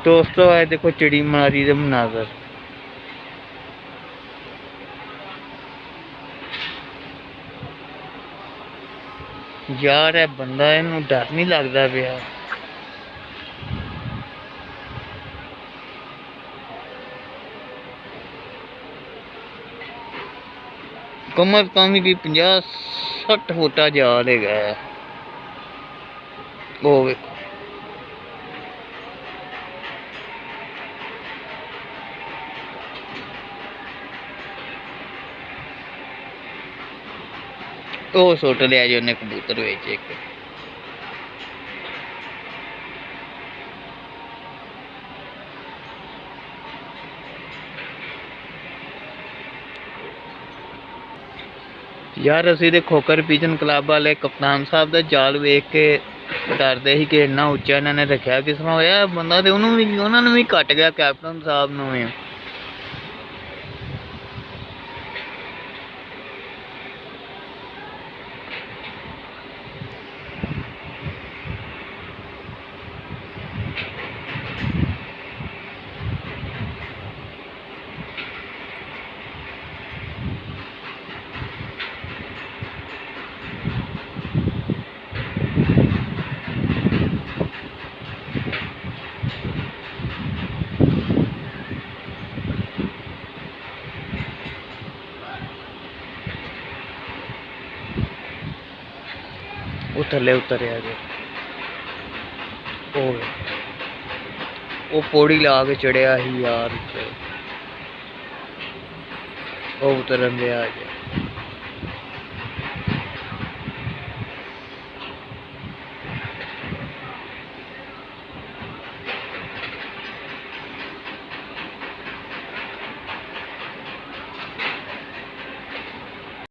दोस्तों है देखो चिड़ी मारी दे मनाजर। यार है बंदा इनू डर नहीं लगता पिया। कमर कम भी 50-60 फुटा जा है। वो वेखो ਉਹ ਸੁੱਟ ਲਿਆ ਜੀ ਉਹਨੇ ਕਬੂਤਰ ਵਿੱਚ ਇੱਕ। ਯਾਰ ਅਸੀਂ ਤੇ ਖੋਕਰ ਪਿਜਨ ਕਲੱਬ ਵਾਲੇ ਕਪਤਾਨ ਸਾਹਿਬ ਦਾ ਜਾਲ ਵੇਖ ਕੇ ਡਰਦੇ ਸੀ ਕਿ ਇੰਨਾ ਉੱਚਾ ਇਹਨਾਂ ਨੇ ਰੱਖਿਆ, ਕਿਸ ਤਰ੍ਹਾਂ ਹੋਇਆ ਬੰਦਾ ਤੇ ਉਹਨੂੰ ਵੀ ਉਹਨਾਂ ਨੂੰ ਵੀ ਘਟ ਗਿਆ, ਕੈਪਟਨ ਸਾਹਿਬ ਨੂੰ ਵੀ। वो थले उतरिया जे वो पौड़ी ला के चढ़िया ही यार, वो उतरन दिया जे।